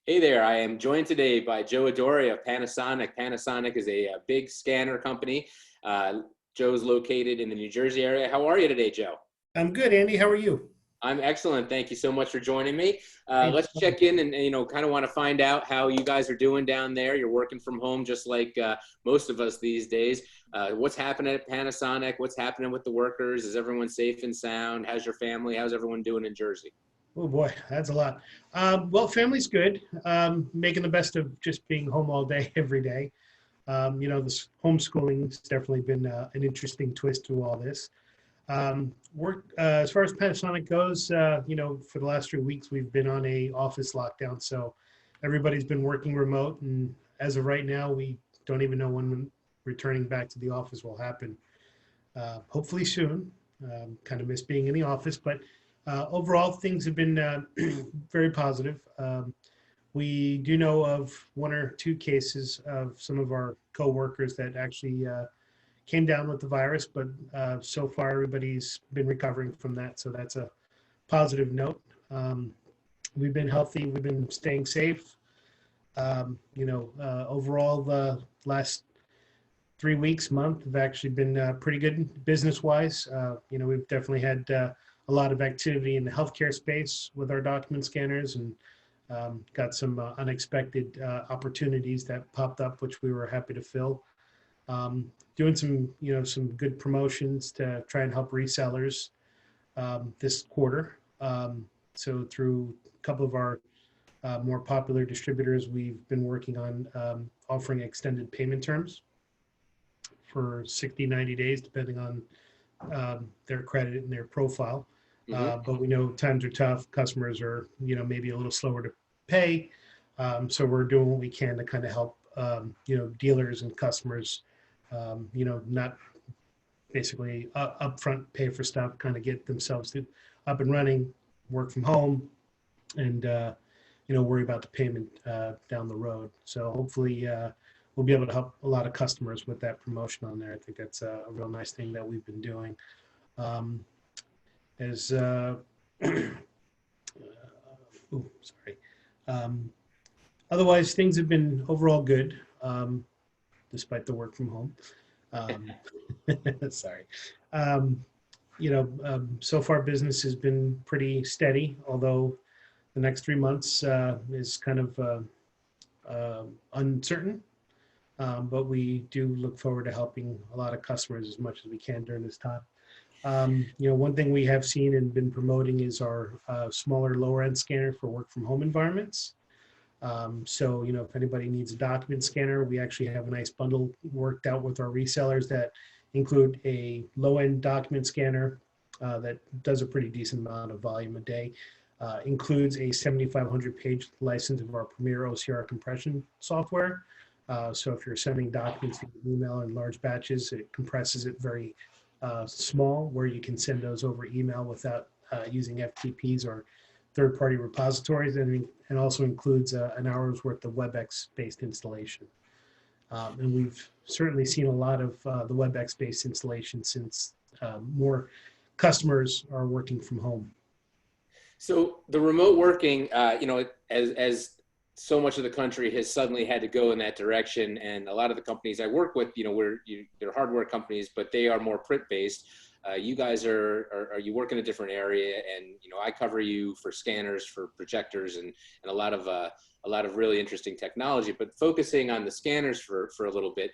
Hey there, I am joined today by Joe Odore of Panasonic. Panasonic is a big scanner company. Joe's located in the New Jersey area. How are you today, Joe? I'm good, Andy. How are you? I'm excellent. Thank you so much for joining me. Hey, Let's check in and kind of want to find out how you guys are doing down there. You're working from home just like most of us these days. What's happening at Panasonic? What's happening with the workers? Is everyone safe and sound? How's your family? How's everyone doing in Jersey? oh boy, that's a lot. Well, family's good. Making the best of just being home all day, every day. This homeschooling has definitely been an interesting twist to all this. As far as Panasonic goes, for the last 3 weeks, we've been on a office lockdown. So everybody's been working remote. And as of right now, we don't even know when returning back to the office will happen. Hopefully soon. Kind of miss being in the office, but overall, things have been very positive. We do know of one or two cases of some of our coworkers that actually came down with the virus, but so far everybody's been recovering from that. So that's a positive note. We've been healthy. We've been staying safe. Overall, the last 3 weeks, month have actually been pretty good business-wise. We've definitely had a lot of activity in the healthcare space with our document scanners, and got some unexpected opportunities that popped up, which we were happy to fill. Doing some good promotions to try and help resellers this quarter. So through a couple of our more popular distributors, we've been working on offering extended payment terms for 60, 90 days, depending on their credit and their profile. But we know times are tough. Customers are, maybe a little slower to pay. So we're doing what we can to kind of help, dealers and customers, not basically upfront pay for stuff, kind of get themselves up and running, work from home, and, worry about the payment down the road. So hopefully we'll be able to help a lot of customers with that promotion on there. I think that's a real nice thing that we've been doing. As otherwise, things have been overall good, despite the work from home. Sorry. So far business has been pretty steady, although the next 3 months is kind of uncertain. But we do look forward to helping a lot of customers as much as we can during this time. One thing we have seen and been promoting is our smaller, lower end scanner for work from home environments. So, if anybody needs a document scanner, we actually have a nice bundle worked out with our resellers that include a low end document scanner that does a pretty decent amount of volume a day. Includes a 7,500 page license of our premier OCR compression software. So if you're sending documents via email in large batches, it compresses it very small, where you can send those over email without using FTPs or third-party repositories, and also includes an hour's worth of WebEx-based installation. And we've certainly seen a lot of the WebEx-based installation since more customers are working from home. So the remote working, as so much of the country has suddenly had to go in that direction, and a lot of the companies I work with, they're hardware companies, but they are more print-based. You guys are you work in a different area, and I cover you for scanners, for projectors, and a lot of really interesting technology. But focusing on the scanners for a little bit,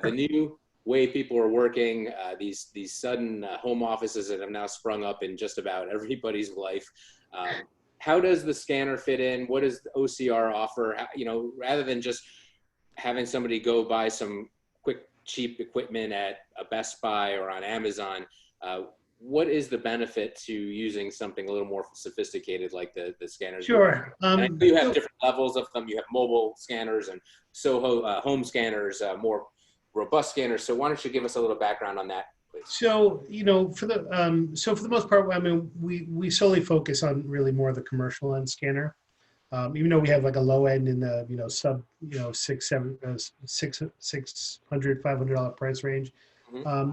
the new way people are working, these sudden home offices that have now sprung up in just about everybody's life. How does the scanner fit in? What does the OCR offer? Rather than just having somebody go buy some quick, cheap equipment at a Best Buy or on Amazon, what is the benefit to using something a little more sophisticated like the scanners? Sure. And I know you have different levels of them. You have mobile scanners and Soho home scanners, more robust scanners. So why don't you give us a little background on that? So, for the most part, I mean, we solely focus on really more of the commercial end scanner. Even though we have like a low end in the, sub, $600, $500 price range.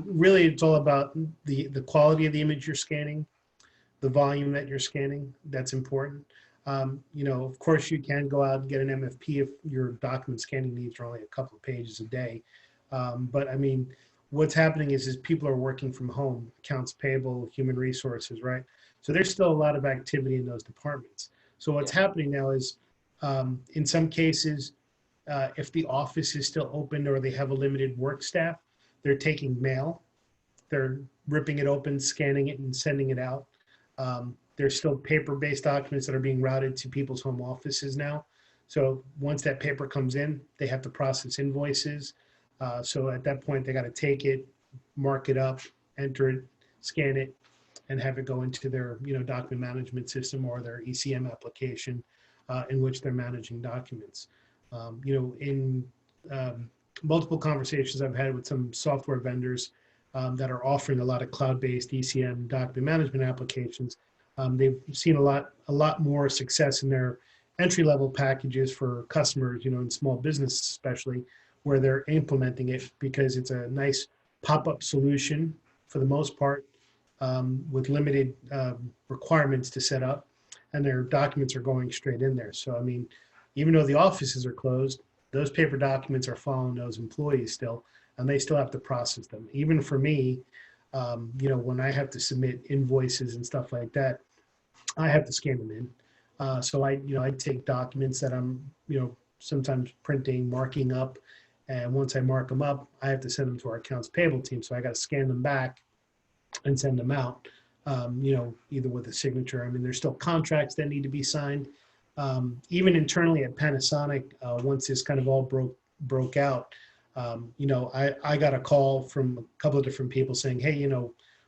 Really, it's all about the quality of the image you're scanning, the volume that you're scanning. That's important. Of course, you can go out and get an MFP if your document scanning needs are only a couple of pages a day. But I mean, what's happening is people are working from home, accounts payable, human resources, right? So there's still a lot of activity in those departments. So what's happening now is, in some cases, if the office is still open or they have a limited work staff, they're taking mail, they're ripping it open, scanning it, and sending it out. There's still paper-based documents that are being routed to people's home offices now. So once that paper comes in, they have to process invoices. So at that point, they got to take it, mark it up, enter it, scan it, and have it go into their document management system or their ECM application in which they're managing documents. In multiple conversations I've had with some software vendors that are offering a lot of cloud-based ECM document management applications, they've seen a lot more success in their entry-level packages for customers, in small business especially, where they're implementing it because it's a nice pop-up solution for the most part, with limited requirements to set up, and their documents are going straight in there. So I mean, even though the offices are closed, those paper documents are following those employees still, and they still have to process them. Even for me, when I have to submit invoices and stuff like that, I have to scan them in. So I take documents that I'm, sometimes printing, marking up, and once I mark them up, I have to send them to our accounts payable team. So I got to scan them back and send them out, either with a signature. I mean, there's still contracts that need to be signed. Even internally at Panasonic, once this kind of all broke out, I got a call from a couple of different people saying, hey,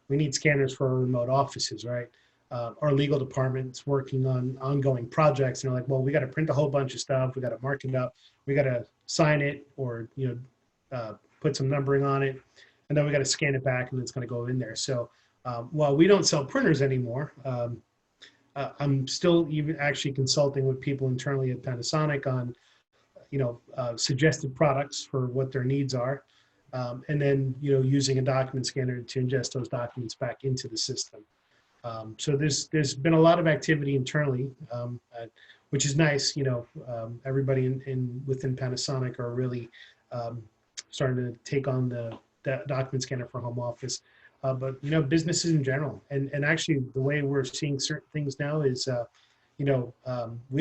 we need scanners for our remote offices, right? Our legal department's working on ongoing projects, and they're like, well, we got to print a whole bunch of stuff. We got to mark it up. We got to sign it or, put some numbering on it. And then we got to scan it back and it's going to go in there. So while we don't sell printers anymore, I'm still even actually consulting with people internally at Panasonic on, suggested products for what their needs are. And then, using a document scanner to ingest those documents back into the system. So there's been a lot of activity internally, which is nice. Everybody within Panasonic are really starting to take on the document scanner for home office. But businesses in general, and actually the way we're seeing certain things now is, we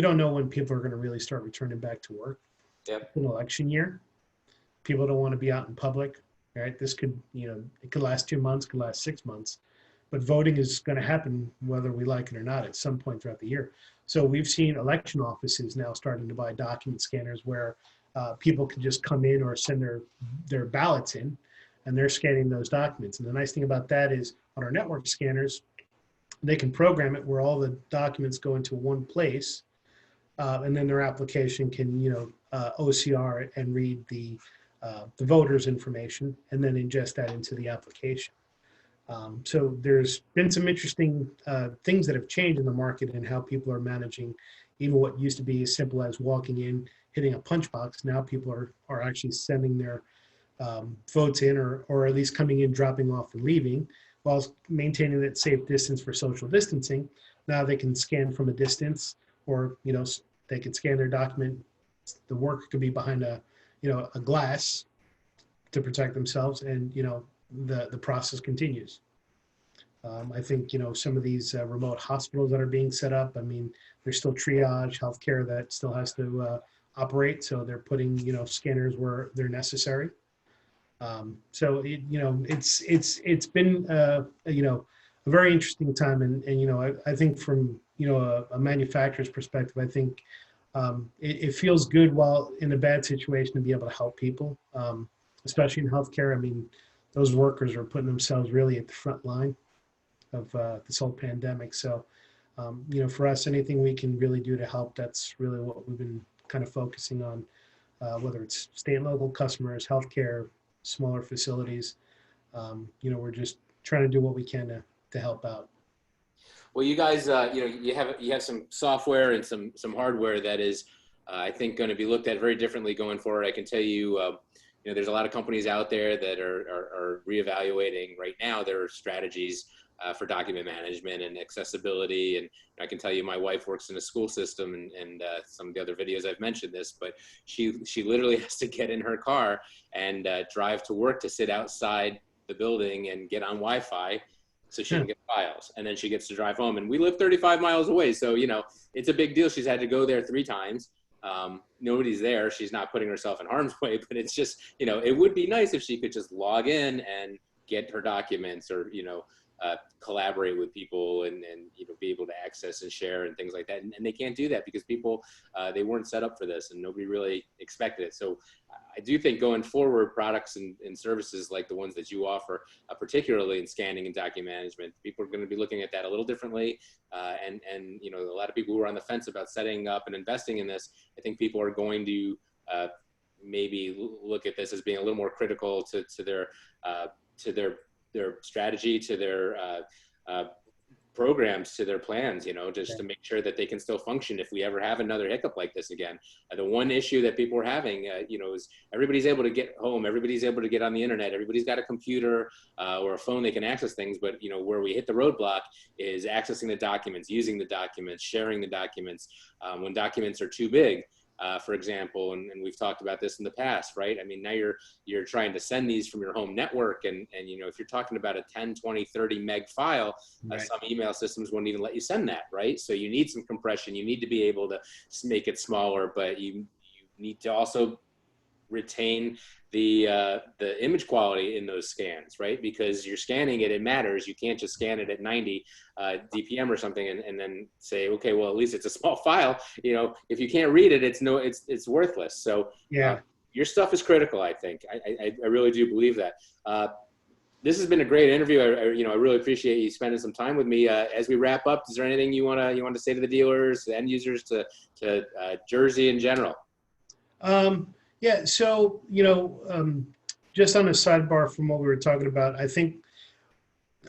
don't know when people are going to really start returning back to work. Yep. It's an election year. People don't want to be out in public, right? This could, it could last 2 months, could last 6 months, but voting is going to happen whether we like it or not at some point throughout the year. So we've seen election offices now starting to buy document scanners where people can just come in or send their ballots in, and they're scanning those documents. And the nice thing about that is on our network scanners, they can program it where all the documents go into one place, and then their application can, OCR and read the voters' information and then ingest that into the application. So there's been some interesting things that have changed in the market and how people are managing even what used to be as simple as walking in, hitting a punch box. Now people are actually sending their votes in or at least coming in, dropping off and leaving while maintaining that safe distance for social distancing. Now they can scan from a distance, or, they can scan their document. The worker could be behind a glass to protect themselves, and, the process continues. I think, some of these remote hospitals that are being set up, I mean, there's still triage healthcare that still has to operate. So they're putting, scanners where they're necessary. So it's been a very interesting time, and I think from a manufacturer's perspective, I think it feels good while in a bad situation to be able to help people, especially in healthcare. I mean, those workers are putting themselves really at the front line of this whole pandemic. So for us, anything we can really do to help, that's really what we've been kind of focusing on, whether it's state and local customers, healthcare, smaller facilities. We're just trying to do what we can to help out. Well, you guys, you have some software and some hardware that is, I think, going to be looked at very differently going forward. I can tell you, there's a lot of companies out there that are reevaluating right now their strategies for document management and accessibility. And I can tell you, my wife works in a school system, and some of the other videos I've mentioned this, but she literally has to get in her car and drive to work to sit outside the building and get on Wi-Fi so she can get files, and then she gets to drive home. And we live 35 miles away, so it's a big deal. She's had to go there 3 times. Nobody's there. She's not putting herself in harm's way, but it's just, it would be nice if she could just log in and get her documents, or collaborate with people, and be able to access and share and things like that. And they can't do that because people, they weren't set up for this, and nobody really expected it. So I do think going forward, products and services like the ones that you offer, particularly in scanning and document management, people are going to be looking at that a little differently. And a lot of people who are on the fence about setting up and investing in this, I think people are going to maybe look at this as being a little more critical to their strategy, to their programs, to their plans, just to make sure that they can still function if we ever have another hiccup like this again. The one issue that people are having, is everybody's able to get home, everybody's able to get on the internet, everybody's got a computer or a phone they can access things, but where we hit the roadblock is accessing the documents, using the documents, sharing the documents. When documents are too big, for example, and we've talked about this in the past, right? I mean, now you're trying to send these from your home network, and if you're talking about a 10, 20, 30 meg file, right, some email systems won't even let you send that, right? So you need some compression. You need to be able to make it smaller, but you need to also retain the image quality in those scans, right? Because you're scanning it, it matters. You can't just scan it at 90 DPM or something and then say, okay, well, at least it's a small file. If you can't read it, it's worthless. So yeah, your stuff is critical, I think. I really do believe that. This has been a great interview. I really appreciate you spending some time with me. As we wrap up, is there anything you want to say to the dealers, the end users, to Jersey in general? Yeah, so, just on a sidebar from what we were talking about, I think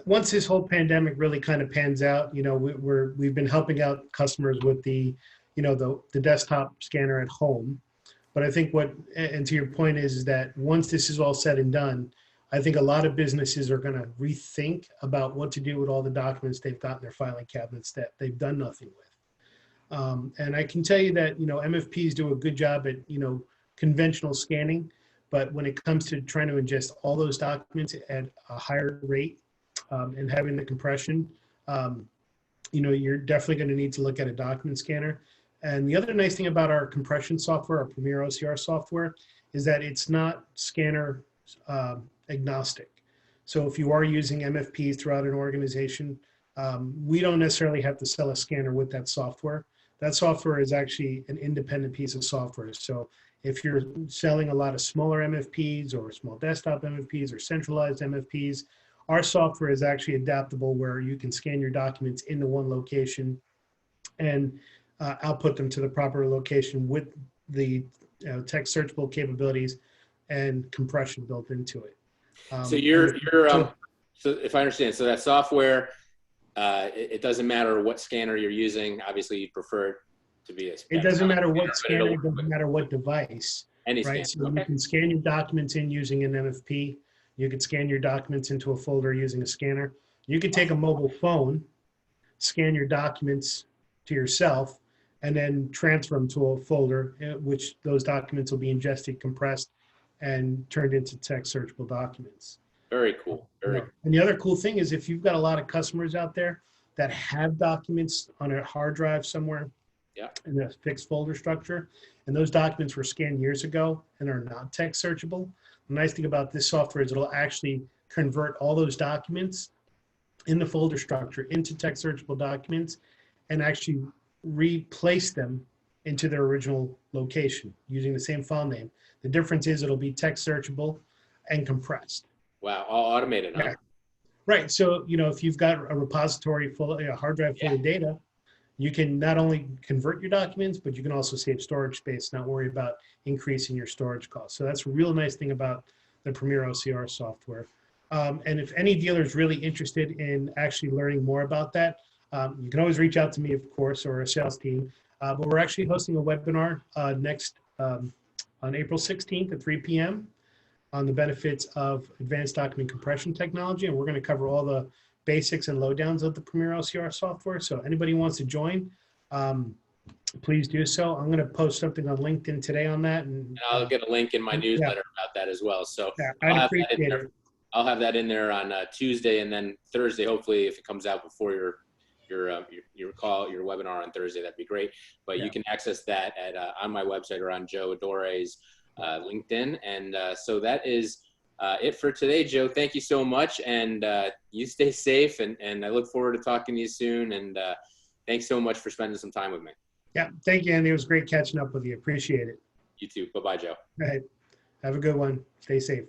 once this whole pandemic really kind of pans out, we've been helping out customers with the desktop scanner at home. But I think and to your point is that once this is all said and done, I think a lot of businesses are going to rethink about what to do with all the documents they've got in their filing cabinets that they've done nothing with. And I can tell you that, MFPs do a good job at, conventional scanning, but when it comes to trying to ingest all those documents at a higher rate and having the compression, you're definitely going to need to look at a document scanner. And the other nice thing about our compression software, our Premier OCR software, is that it's not scanner agnostic. So if you are using MFPs throughout an organization, we don't necessarily have to sell a scanner with that software. That software is actually an independent piece of software. So if you're selling a lot of smaller MFPs or small desktop MFPs or centralized MFPs, our software is actually adaptable where you can scan your documents into one location and output them to the proper location with the text searchable capabilities and compression built into it. So so if I understand, so that software, it doesn't matter what scanner you're using. Obviously, you'd prefer to be it doesn't matter what scanner, it doesn't matter what device. Any right? Scanner. So you can scan your documents in using an MFP. You can scan your documents into a folder using a scanner. You can take a mobile phone, scan your documents to yourself, and then transfer them to a folder, which those documents will be ingested, compressed, and turned into text searchable documents. Very cool. Very cool. And the other cool thing is if you've got a lot of customers out there that have documents on a hard drive somewhere, in a fixed folder structure, and those documents were scanned years ago and are not text searchable. The nice thing about this software is it'll actually convert all those documents in the folder structure into text searchable documents and actually replace them into their original location using the same file name. The difference is it'll be text searchable and compressed. Wow, all automated, huh? Yeah. Right, so if you've got a repository full of a hard drive full of data, you can not only convert your documents, but you can also save storage space, not worry about increasing your storage costs. So that's a real nice thing about the Premier OCR software. And if any dealer is really interested in actually learning more about that, you can always reach out to me, of course, or a sales team. But we're actually hosting a webinar next on April 16th at 3 p.m. on the benefits of advanced document compression technology. And we're going to cover all the basics and lowdowns of the Premier LCR software. So anybody who wants to join, please do so. I'm going to post something on LinkedIn today on that. And I'll get a link in my newsletter yeah, about that as well. So yeah, I'll I'd have that in appreciate there. it. I'll have that in there on Tuesday, and then Thursday, hopefully, if it comes out before your webinar on Thursday, that'd be great. But Yeah. you can access that at on my website or on Joe Odore's LinkedIn. And so that is it for today, Joe. Thank you so much, and you stay safe. And I look forward to talking to you soon. And thanks so much for spending some time with me. Yeah, thank you, Andy. It was great catching up with you. Appreciate it. You too. Bye-bye, Joe. All right. Have a good one. Stay safe.